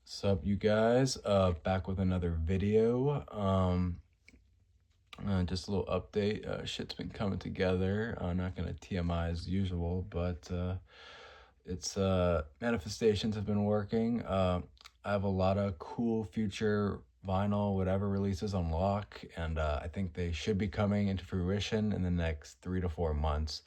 What's up, you guys? Back with another video. Just a little update. Shit's been coming together. Not gonna TMI as usual, but it's manifestations have been working. I have a lot of cool future vinyl, whatever releases on lock, and I think they should be coming into fruition in the next 3 to 4 months.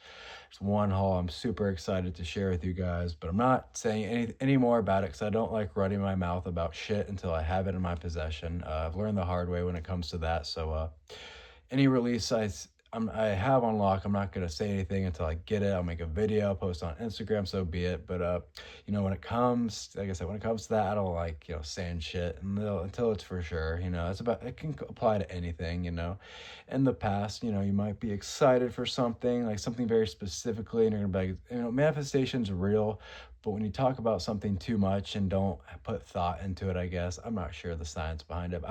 There's one haul I'm super excited to share with you guys, but I'm not saying any more about it because I don't like running my mouth about shit until I have it in my possession. I've learned the hard way when it comes to that. So any release I have on lock, I'm not gonna say anything until I get it. I'll make a video, post on Instagram, so be it. But when it comes, like I said, when it comes to that, I don't like saying shit until it's for sure. It can apply to anything. In the past, you might be excited for something like something very specifically, and you're gonna be like, manifestation's real. But when you talk about something too much and don't put thought into it, I guess I'm not sure the science behind it.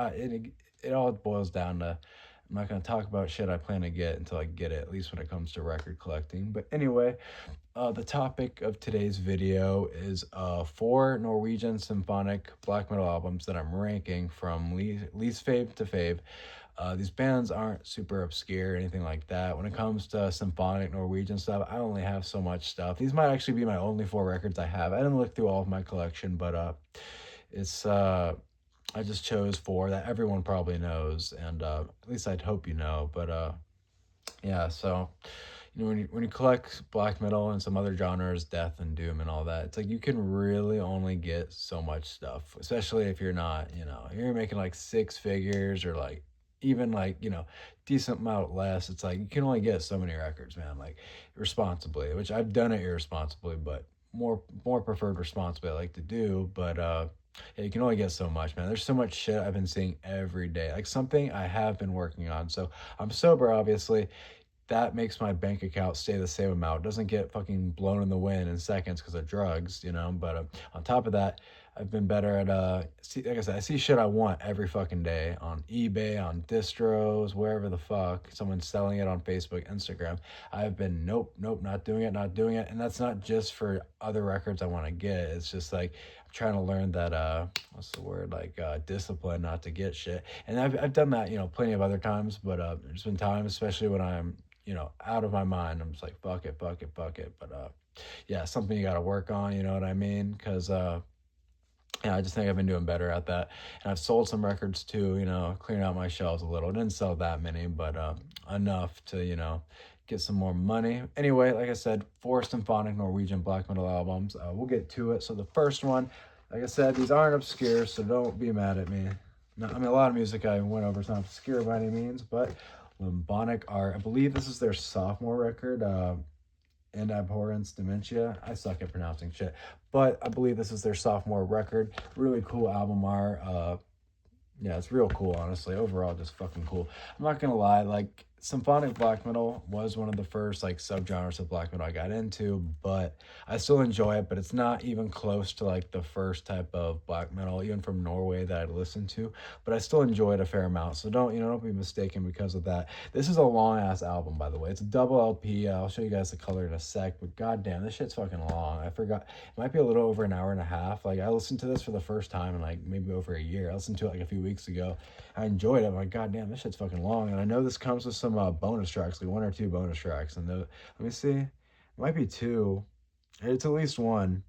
It all boils down to I'm not going to talk about shit I plan to get until I get it, at least when it comes to record collecting. But anyway, the topic of today's video is four Norwegian symphonic black metal albums that I'm ranking from least fave to fave. These bands aren't super obscure or anything like that. When it comes to symphonic Norwegian stuff, I only have so much stuff. These might actually be my only four records I have. I didn't look through all of my collection, but it's I just chose four that everyone probably knows, and at least I'd hope you know. But yeah, so when you collect black metal and some other genres, death and doom and all that, it's like you can really only get so much stuff, especially if you're not, you're making like six figures or like even like decent amount less. It's like you can only get so many records, man, like responsibly, which I've done it irresponsibly, but more preferred responsibly I like to do. But yeah, you can only get so much, man. There's so much shit I've been seeing every day, like something I have been working on. So I'm sober, obviously. That makes my bank account stay the same amount. It doesn't get fucking blown in the wind in seconds because of drugs. But on top of that, I've been better at like I said, I see shit I want every fucking day on eBay, on distros, wherever the fuck someone's selling it on Facebook, Instagram. I've been nope, not doing it, and that's not just for other records I want to get. It's just like I'm trying to learn that what's the word, like discipline not to get shit. And I've done that plenty of other times, but there's been times, especially when I'm out of my mind, I'm just like, fuck it, fuck it, fuck it. But yeah, something you got to work on, you know what I mean? Because yeah, I just think I've been doing better at that. And I've sold some records too, clearing out my shelves a little. I didn't sell that many, but enough to, get some more money. Anyway, like I said, four symphonic Norwegian black metal albums. We'll get to it. So the first one, like I said, these aren't obscure, so don't be mad at me. No, I mean, a lot of music I went over is not obscure by any means, but Symphonic are, I believe this is their sophomore record, and Abhorrence Dementia. I suck at pronouncing shit, but I believe this is their sophomore record. Really cool album art. Yeah, it's real cool, honestly. Overall, just fucking cool. I'm not gonna lie, like symphonic black metal was one of the first like subgenres of black metal I got into, but I still enjoy it, but it's not even close to like the first type of black metal, even from Norway, that I'd listened to. But I still enjoy it a fair amount. So don't be mistaken because of that. This is a long ass album, by the way. It's a double LP. I'll show you guys the color in a sec, but goddamn, this shit's fucking long. I forgot. It might be a little over an hour and a half. Like I listened to this for the first time in like maybe over a year. I listened to it like a few weeks ago. I enjoyed it. I'm like, goddamn, this shit's fucking long. And I know this comes with some bonus tracks, like one or two bonus tracks. And let me see, it might be two. It's at least one.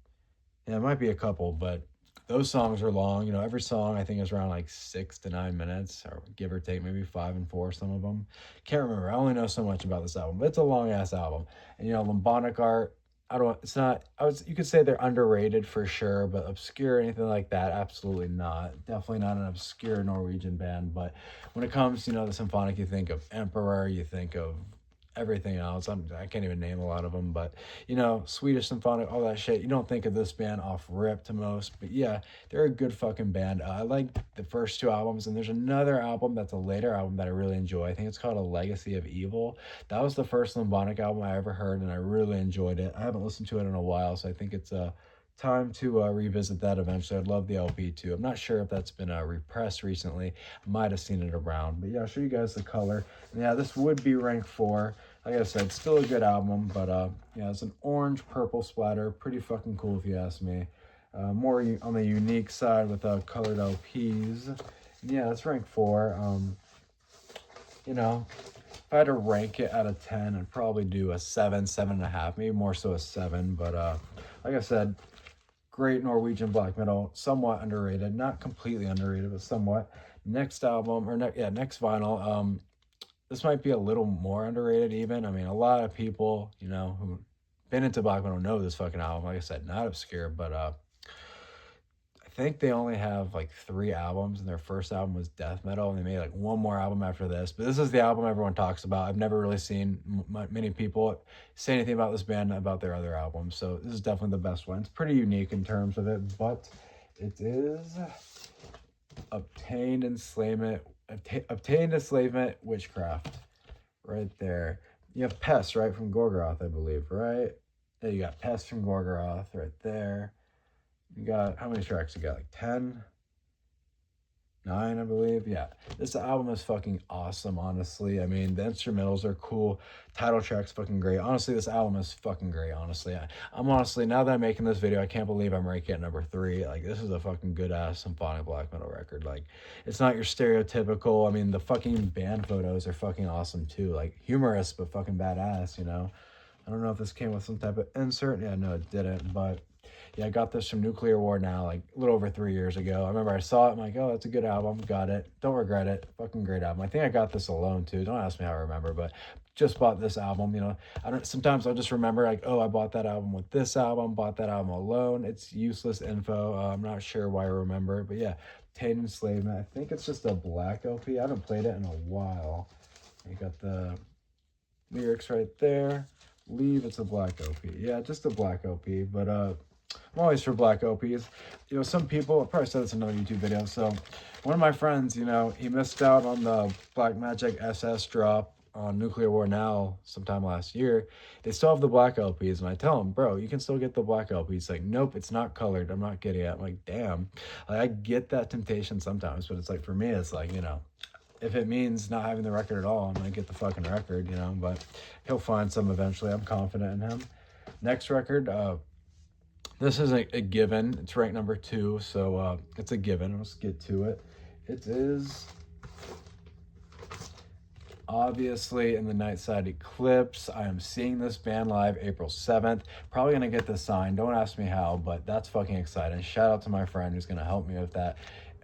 Yeah, it might be a couple, but those songs are long. Every song I think is around like 6 to 9 minutes, or give or take, maybe 5 and 4. Some of them, can't remember. I only know so much about this album, but it's a long ass album. And Lymphonic art, I don't. It's not. You could say they're underrated for sure, but obscure or anything like that, absolutely not. Definitely not an obscure Norwegian band. But when it comes to the symphonic, you think of Emperor, you think of everything else. I can't even name a lot of them, but Swedish symphonic, all that shit. You don't think of this band off rip to most, but yeah, they're a good fucking band. I like the first two albums, and there's another album that's a later album that I really enjoy. I think it's called A Legacy of Evil. That was the first symphonic album I ever heard, and I really enjoyed it. I haven't listened to it in a while, so I think it's time to revisit that eventually. I'd love the LP too. I'm not sure if that's been repressed recently. I might have seen it around, but yeah, I'll show you guys the color. And yeah, this would be rank 4. Like I said, still a good album, but yeah, it's an orange purple splatter. Pretty fucking cool if you ask me. More on the unique side with colored LPs. And yeah, that's rank 4. You know, if I had to rank it out of 10, I'd probably do a 7, 7.5, maybe more so a 7. But like I said, great Norwegian black metal, somewhat underrated, not completely underrated, but somewhat. Next album, or next vinyl. This might be a little more underrated even. I mean, a lot of people, you know, who been into black metal know this fucking album. Like I said, not obscure, but I think they only have like 3 albums, and their first album was death metal, and they made like one more album after this. But this is the album everyone talks about. I've never really seen many people say anything about this band about their other albums, so this is definitely the best one. It's pretty unique in terms of it, but it is Obtained Enslavement Witchcraft, right there. You have Pest, right, from Gorgoroth, I believe, right? Yeah, you got Pest from Gorgoroth right there. You got, how many tracks you got? Like 10? 9, I believe. Yeah, this album is fucking awesome, honestly. I mean, the instrumentals are cool. Title track's fucking great. Honestly, this album is fucking great, honestly. I'm honestly, now that I'm making this video, I can't believe I'm ranking at number 3. Like, this is a fucking good-ass symphonic black metal record. Like, it's not your stereotypical, I mean, the fucking band photos are fucking awesome, too. Like, humorous, but fucking badass, you know? I don't know if this came with some type of insert. Yeah, no, it didn't, but yeah, I got this from Nuclear War now, like a little over 3 years ago. I remember I saw it, I'm like, oh, that's a good album, got it. Don't regret it, fucking great album. I think I got this alone too. Don't ask me how I remember, but just bought this album, you know. Sometimes I'll just remember like, oh, I bought that album with this album, bought that album alone. It's useless info. I'm not sure why I remember it, but yeah, Obtained Enslavement. I think it's just a black LP. I haven't played it in a while. You got the lyrics right there. Leave, it's a black LP. Yeah, just a black LP, but I'm always for black LPs. You know, some people, I probably said this in another YouTube video, so one of my friends, you know, he missed out on the Black Magic SS drop on Nuclear War Now sometime last year. They still have the black LPs, and I tell him, bro, you can still get the black LPs. He's like, nope, it's not colored. I'm not getting it. I'm like, damn. Like, I get that temptation sometimes, but it's like, for me, it's like, you know, if it means not having the record at all, I'm gonna get the fucking record, you know, but he'll find some eventually. I'm confident in him. Next record, this is a given. It's ranked number 2, so it's a given. Let's get to it. It is obviously In the Nightside Eclipse. I am seeing this band live April 7th. Probably gonna get this signed. Don't ask me how, but that's fucking exciting. Shout out to my friend who's gonna help me with that.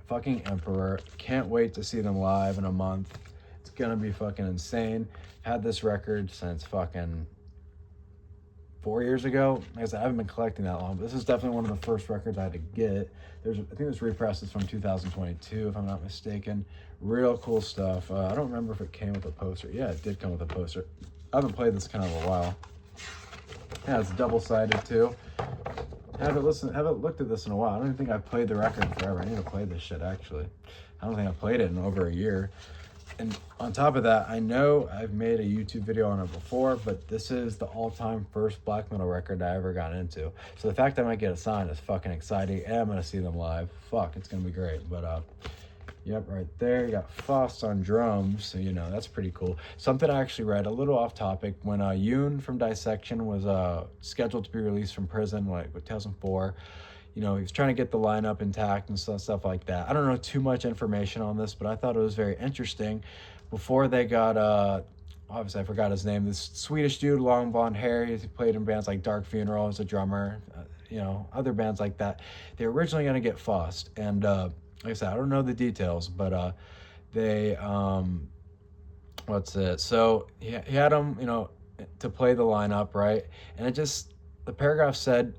Fucking Emperor. Can't wait to see them live in a month. It's gonna be fucking insane. Had this record since fucking 4 years ago. Like I said, I haven't been collecting that long, but this is definitely one of the first records I had to get. I think this repress is from 2022, if I'm not mistaken. Real cool stuff. I don't remember if it came with a poster. Yeah, it did come with a poster. I haven't played this kind of a while. Yeah, it's double-sided too. Haven't looked at this in a while. I don't even think I've played the record in forever. I need to play this shit, actually. I don't think I've played it in over a year. And on top of that, I know I've made a YouTube video on it before, but this is the all-time first black metal record I ever got into. So the fact that I might get it signed is fucking exciting, and I'm going to see them live. Fuck, it's going to be great. But, yep, right there. You got Faust on drums, so, you know, that's pretty cool. Something I actually read, a little off topic, when Yoon from Dissection was scheduled to be released from prison, like, 2004, you know, he was trying to get the lineup intact and stuff like that. I don't know too much information on this, but I thought it was very interesting. Before they got, obviously I forgot his name, this Swedish dude, long blonde hair, he played in bands like Dark Funeral as a drummer, you know, other bands like that. They were originally going to get Faust, and like I said, I don't know the details, but they, so he had him, you know, to play the lineup, right? And it just, the paragraph said,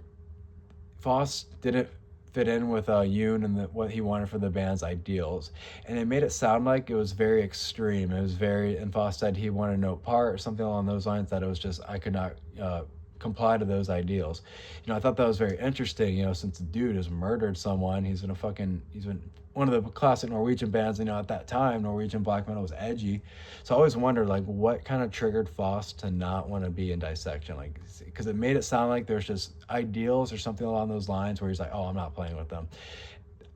Faust didn't fit in with Yoon and what he wanted for the band's ideals, and it made it sound like it was very extreme. It was very, and Faust said he wanted no part or something along those lines, that it was just, I could not comply to those ideals. You know, I thought that was very interesting, you know, since the dude has murdered someone. He's been one of the classic Norwegian bands, you know, at that time, Norwegian black metal was edgy. So I always wondered, like, what kind of triggered Faust to not want to be in Dissection? Like, because it made it sound like there's just ideals or something along those lines where he's like, oh, I'm not playing with them.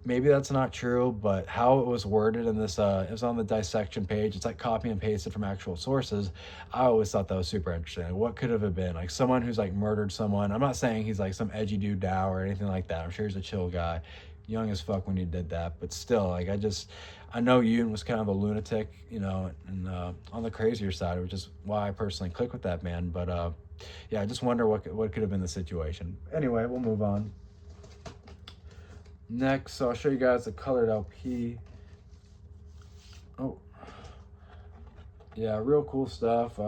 maybe that's not true, but how it was worded in this, it was on the dissection page. It's like copy and pasted from actual sources. I always thought that was super interesting. Like, what could have it been? Like someone who's like murdered someone. I'm not saying he's like some edgy dude now or anything like that. I'm sure he's a chill guy, young as fuck when he did that. But still, like I know Yoon was kind of a lunatic, you know, and on the crazier side, which is why I personally click with that man. But yeah, I just wonder what could have been the situation. Anyway, we'll move on. Next, I'll show you guys the colored LP. Oh, yeah, real cool stuff.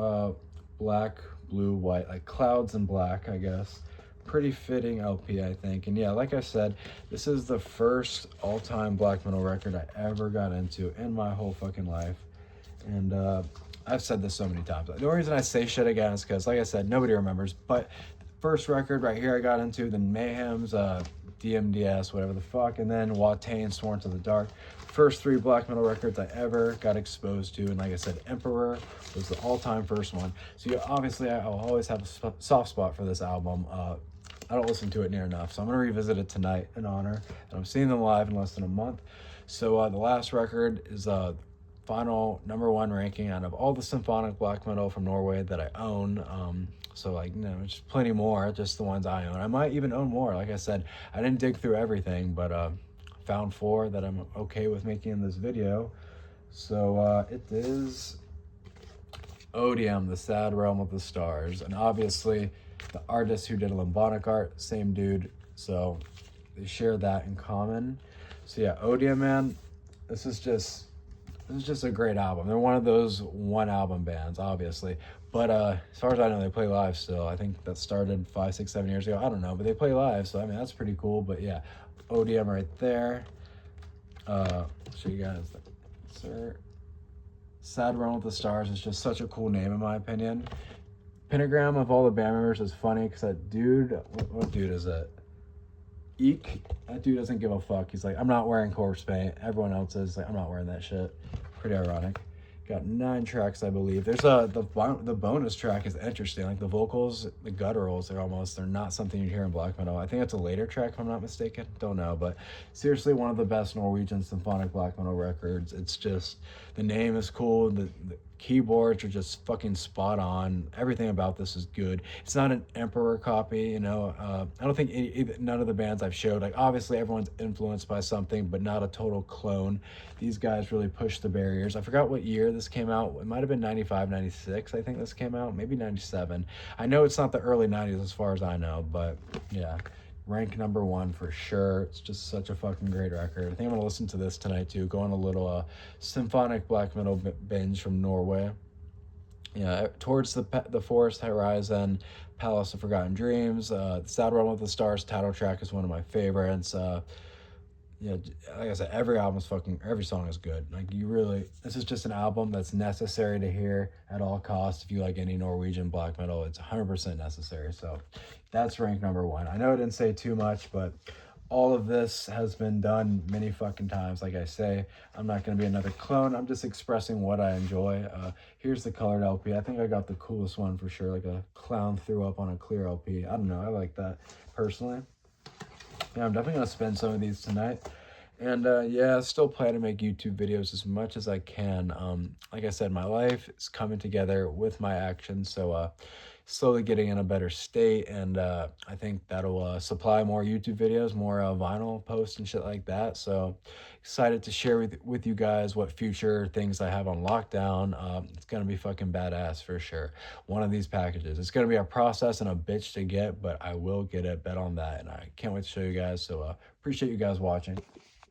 Black, blue, white, like clouds and black, I guess. Pretty fitting LP, I think. And yeah, like I said, this is the first all-time black metal record I ever got into in my whole fucking life. And I've said this so many times. The only reason I say shit again is because, like I said, nobody remembers. But first record right here I got into, then Mayhem's DMDS, whatever the fuck, and then Watain, Sworn to the Dark. First 3 black metal records I ever got exposed to, and like I said, Emperor was the all-time first one. So yeah, obviously I'll always have a soft spot for this album. I don't listen to it near enough, so I'm going to revisit it tonight in honor. And I'm seeing them live in less than a month. So the last record is final #1 ranking out of all the symphonic black metal from Norway that I own. So like, you know, just plenty more, just the ones I own. I might even own more. Like I said, I didn't dig through everything, but found 4 that I'm okay with making in this video. So it is Odium, the Sad Realm of the Stars. And obviously the artist who did Lambonic art, same dude. So they share that in common. So yeah, Odium, man, this is just a great album. They're one of those one album bands, obviously. But as far as I know, they play live still. I think that started 5, 6, 7 years ago. I don't know, but they play live. So, I mean, that's pretty cool. But yeah, Odium right there. Show you guys, sir. Sad Run with the Stars is just such a cool name, in my opinion. Pentagram of all the band members is funny because that dude, what dude is that? Eek, that dude doesn't give a fuck. He's like, I'm not wearing corpse paint. Everyone else is like, I'm not wearing that shit. Pretty ironic. Got 9 tracks, I believe. There's the bonus track is interesting. Like the vocals, the gutturals, they're not something you'd hear in black metal. I think it's a later track, if I'm not mistaken. Don't know, but seriously, one of the best Norwegian symphonic black metal records. It's just, the name is cool. The keyboards are just fucking spot on. Everything about this is good. It's not an Emperor copy, you know. I don't think none of the bands I've showed, like obviously everyone's influenced by something, but not a total clone. These guys really pushed the barriers. I forgot what year this came out. It might have been 95, 96, I think this came out. Maybe 97. I know it's not the early 90s as far as I know, but yeah. Rank #1 for sure. It's just such a fucking great record. I think I'm gonna listen to this tonight too. Go on a little symphonic black metal binge from Norway. Yeah, Towards the Forest Horizon, Palace of Forgotten Dreams, the Sad Realm of the Stars title track is one of my favorites. Yeah, like I said, every song is good. Like this is just an album that's necessary to hear at all costs. If you like any Norwegian black metal, it's 100% necessary. So that's rank #1. I know I didn't say too much, but all of this has been done many fucking times. Like I say, I'm not going to be another clone. I'm just expressing what I enjoy. Here's the colored LP. I think I got the coolest one for sure. Like a clown threw up on a clear LP. I don't know. I like that personally. Yeah, I'm definitely going to spend some of these tonight. And yeah, still plan to make YouTube videos as much as I can. Like I said, my life is coming together with my actions. So slowly getting in a better state. And I think that'll supply more YouTube videos, more vinyl posts and shit like that. So excited to share with you guys what future things I have on lockdown. It's going to be fucking badass for sure. One of these packages. It's going to be a process and a bitch to get, but I will get it. Bet on that. And I can't wait to show you guys. So appreciate you guys watching.